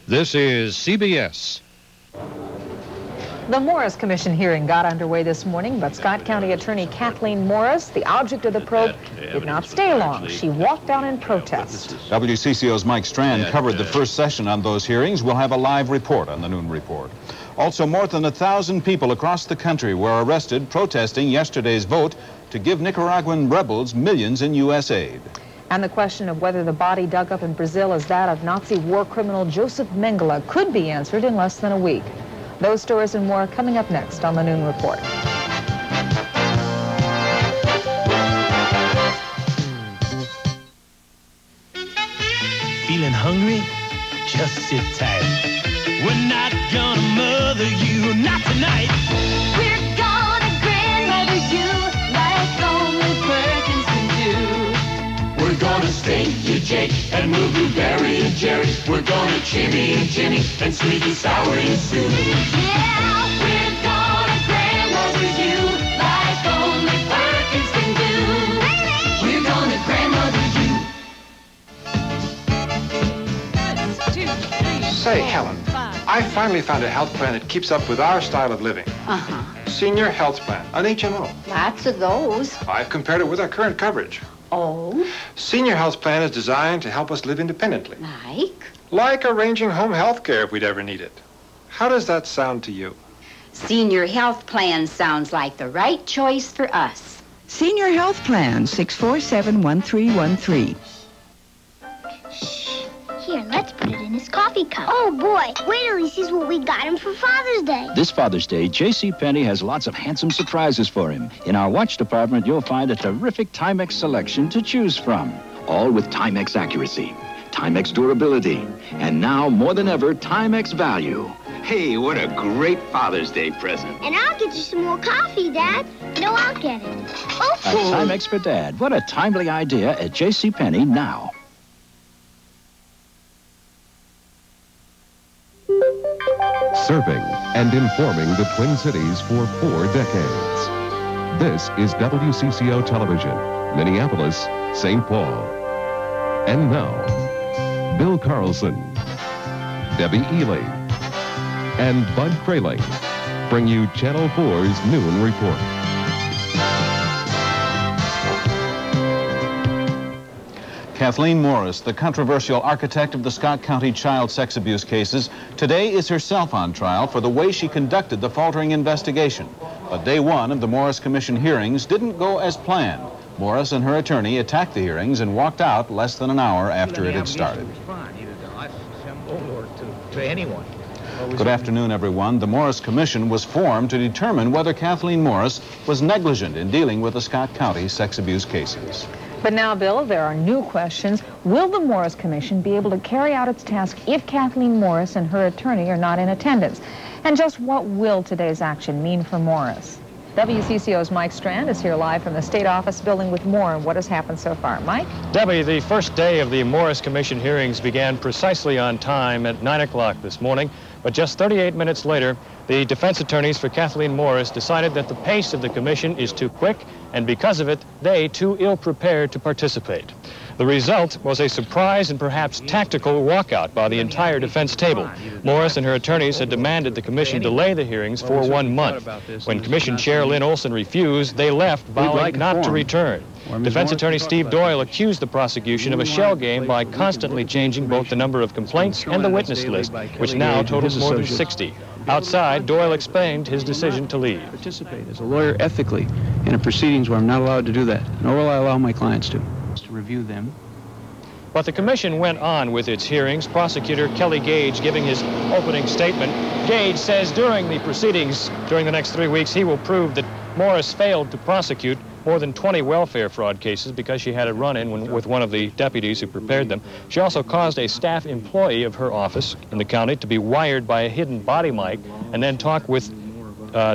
This is CBS. The Morris Commission hearing got underway this morning, but Scott County Attorney Kathleen Morris, the object of the probe, did not stay long. She walked out in protest. WCCO's Mike Strand covered the first session on those hearings. We'll have a live report on the noon report. Also, more than 1,000 people across the country were arrested protesting yesterday's vote to give Nicaraguan rebels millions in U.S. aid. And the question of whether the body dug up in Brazil is that of Nazi war criminal Joseph Mengele could be answered in less than a week. Those stories and more coming up next on the Noon Report. Feeling hungry? Just sit tight. We're not gonna mother you, not tonight. We're gonna grandmother you like only Perkins can do. We're gonna stake you, Jake, and move you, Barry and Jerry. We're gonna chimney and Jimmy, and sweet and sour and Sue. Yeah, we're gonna grandmother you like only Perkins can do. We're gonna grandmother you. 1, 2, 3, Say, 4, Helen, 5. I finally found a health plan that keeps up with our style of living. Senior Health Plan, an HMO. Lots of those. I've compared it with our current coverage. Oh, Senior Health Plan is designed to help us live independently. like? Arranging home health care if we'd ever need it. How does that sound to you? Senior Health Plan sounds like the right choice for us. Senior Health Plan, 647-1313. Here, let's put it in his coffee cup. Oh, boy. Wait till he sees what we got him for Father's Day. This Father's Day, JCPenney has lots of handsome surprises for him. In our watch department, you'll find a terrific Timex selection to choose from. All with Timex accuracy, Timex durability, and now, more than ever, Timex value. Hey, what a great Father's Day present. And I'll get you some more coffee, Dad. No, I'll get it. Oh. A Timex for Dad. What a timely idea at JCPenney now. Serving and informing the Twin Cities for 4 decades. This is WCCO Television, Minneapolis, St. Paul. And now, Bill Carlson, Debbie Ely, and Bud Kraling bring you Channel 4's Noon Report. Kathleen Morris, the controversial architect of the Scott County child sex abuse cases, today is herself on trial for the way she conducted the faltering investigation. But day one of the Morris Commission hearings didn't go as planned. Morris and her attorney attacked the hearings and walked out less than an hour after it had started. To anyone. Good afternoon, everyone. The Morris Commission was formed to determine whether Kathleen Morris was negligent in dealing with the Scott County sex abuse cases. But now, Bill, there are new questions. Will the Morris Commission be able to carry out its task if Kathleen Morris and her attorney are not in attendance? And just what will today's action mean for Morris? WCCO's Mike Strand is here live from the State Office building with more on what has happened so far. Mike? Debbie, the first day of the Morris Commission hearings began precisely on time at 9 o'clock this morning, but just 38 minutes later, the defense attorneys for Kathleen Morris decided that the pace of the commission is too quick, and because of it, they too ill-prepared to participate. The result was a surprise and perhaps tactical walkout by the entire defense table. Morris and her attorneys had demanded the commission delay the hearings for 1 month. When Commission Chair Lynn Olson refused, they left, vowing not to return. Defense attorney Steve Doyle accused the prosecution of a shell game by constantly changing both the number of complaints and the witness list, which now totals more than 60. Outside, Doyle explained his decision to leave. Participate as a lawyer ethically in a proceedings where I'm not allowed to do that, nor will I allow my clients to review them. But the commission went on with its hearings. Prosecutor Kelly Gage giving his opening statement. Gage says during the proceedings, during the next 3 weeks, he will prove that Morris failed to prosecute more than 20 welfare fraud cases because she had a run-in with one of the deputies who prepared them. She also caused a staff employee of her office in the county to be wired by a hidden body mic and then talk with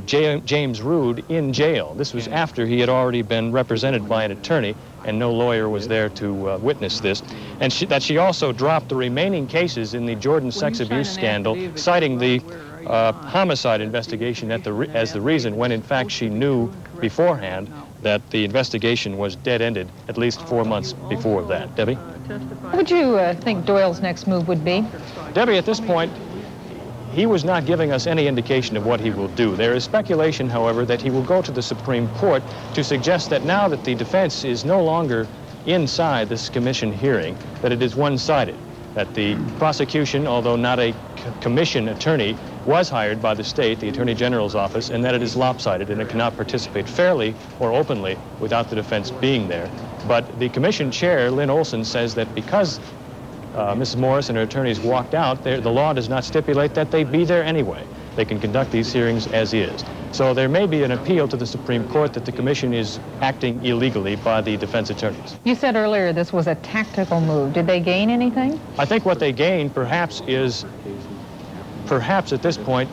James Rood in jail. This was after he had already been represented by an attorney and no lawyer was there to witness this. And she also dropped the remaining cases in the Jordan sex abuse scandal, citing the homicide investigation as the reason, when in fact she knew beforehand that the investigation was dead-ended at least 4 months before that. Debbie? What would you think Doyle's next move would be? Debbie, at this point, he was not giving us any indication of what he will do. There is speculation, however, that he will go to the Supreme Court to suggest that now that the defense is no longer inside this commission hearing, that it is one-sided, that the prosecution, although not a commission attorney, was hired by the state, the Attorney General's office, and that it is lopsided and it cannot participate fairly or openly without the defense being there. But the commission chair, Lynn Olson, says that because Mrs. Morris and her attorneys walked out, the law does not stipulate that they be there anyway. They can conduct these hearings as is. So there may be an appeal to the Supreme Court that the commission is acting illegally by the defense attorneys. You said earlier this was a tactical move. Did they gain anything? I think what they gain perhaps is, perhaps at this point,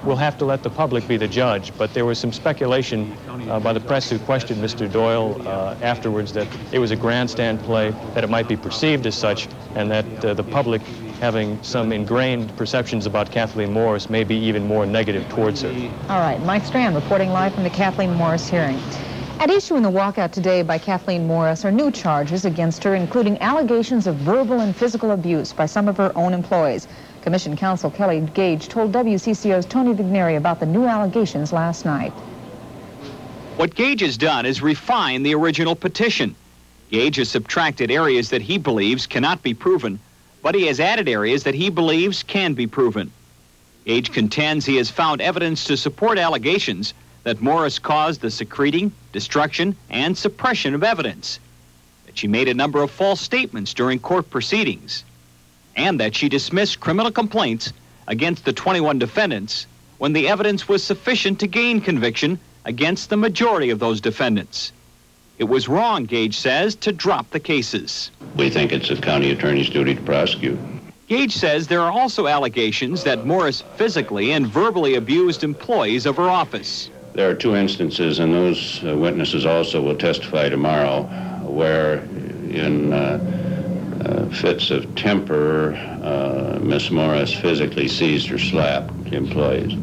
we'll have to let the public be the judge, but there was some speculation by the press who questioned Mr. Doyle afterwards that it was a grandstand play, that it might be perceived as such, and that the public, having some ingrained perceptions about Kathleen Morris, may be even more negative towards her. All right, Mike Strand reporting live from the Kathleen Morris hearing. At issue in the walkout today by Kathleen Morris are new charges against her, including allegations of verbal and physical abuse by some of her own employees. Commission counsel Kelly Gage told WCCO's Tony Vigneri about the new allegations last night. What Gage has done is refine the original petition. Gage has subtracted areas that he believes cannot be proven, but he has added areas that he believes can be proven. Gage contends he has found evidence to support allegations that Morris caused the secreting, destruction, and suppression of evidence, that she made a number of false statements during court proceedings, and that she dismissed criminal complaints against the 21 defendants when the evidence was sufficient to gain conviction against the majority of those defendants. It was wrong, Gage says, to drop the cases. We think it's a county attorney's duty to prosecute. Gage says there are also allegations that Morris physically and verbally abused employees of her office. There are two instances, and those witnesses also will testify tomorrow, where in fits of temper, Miss Morris physically seized or slapped the employees.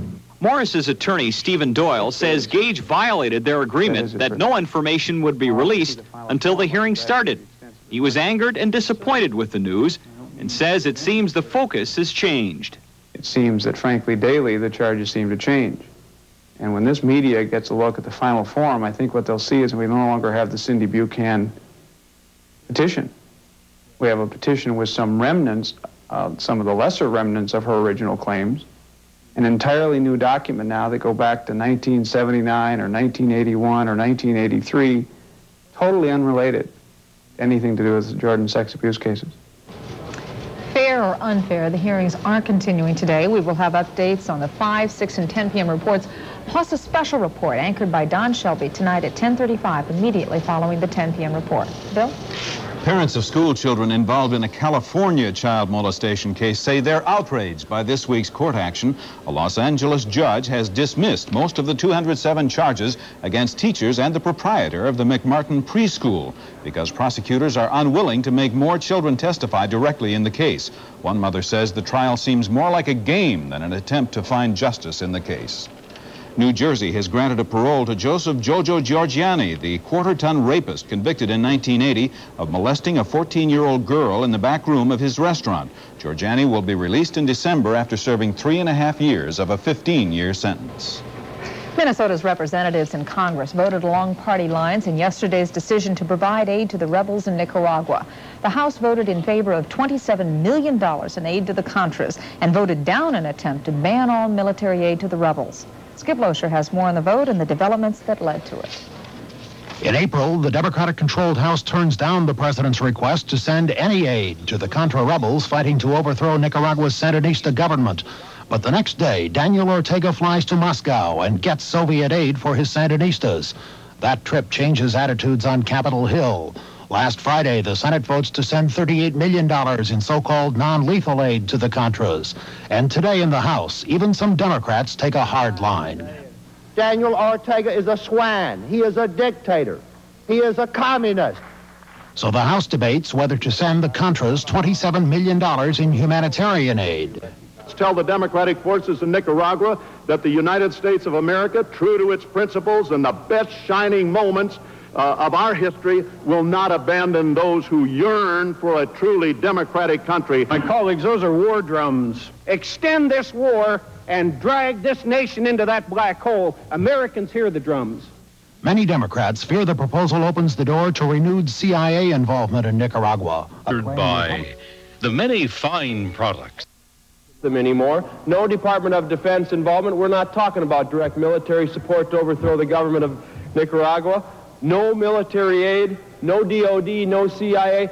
Morris's attorney, Stephen Doyle, says Gage violated their agreement that no information would be released until the hearing started. He was angered and disappointed with the news and says it seems the focus has changed. It seems that, frankly, daily the charges seem to change. And when this media gets a look at the final form, I think what they'll see is we no longer have the Cindy Buchanan petition. We have a petition with some remnants, some of the lesser remnants of her original claims, an entirely new document now that go back to 1979 or 1981 or 1983, totally unrelated to anything to do with the Jordan sex abuse cases. Fair or unfair, the hearings are continuing today. We will have updates on the 5, 6, and 10 p.m. reports, plus a special report anchored by Don Shelby tonight at 10:35, immediately following the 10 p.m. report. Bill? Parents of school children involved in a California child molestation case say they're outraged by this week's court action. A Los Angeles judge has dismissed most of the 207 charges against teachers and the proprietor of the McMartin preschool because prosecutors are unwilling to make more children testify directly in the case. One mother says the trial seems more like a game than an attempt to find justice in the case. New Jersey has granted a parole to Joseph Jojo Giorgiani, the quarter-ton rapist convicted in 1980 of molesting a 14-year-old girl in the back room of his restaurant. Giorgiani will be released in December after serving 3.5 years of a 15-year sentence. Minnesota's representatives in Congress voted along party lines in yesterday's decision to provide aid to the rebels in Nicaragua. The House voted in favor of $27 million in aid to the Contras and voted down an attempt to ban all military aid to the rebels. Skip Loescher has more on the vote and the developments that led to it. In April, the Democratic-controlled House turns down the president's request to send any aid to the Contra rebels fighting to overthrow Nicaragua's Sandinista government. But the next day, Daniel Ortega flies to Moscow and gets Soviet aid for his Sandinistas. That trip changes attitudes on Capitol Hill. Last Friday, the Senate votes to send $38 million in so-called non-lethal aid to the Contras. And today in the House, even some Democrats take a hard line. Daniel Ortega is a swine. He is a dictator. He is a communist. So the House debates whether to send the Contras $27 million in humanitarian aid. Tell the democratic forces in Nicaragua that the United States of America, true to its principles in the best shining moments, of our history will not abandon those who yearn for a truly democratic country. My colleagues, those are war drums. Extend this war and drag this nation into that black hole. Americans hear the drums. Many Democrats fear the proposal opens the door to renewed CIA involvement in Nicaragua. By the many fine products. Them anymore. No Department of Defense involvement. We're not talking about direct military support to overthrow the government of Nicaragua. No military aid, no DOD, no CIA.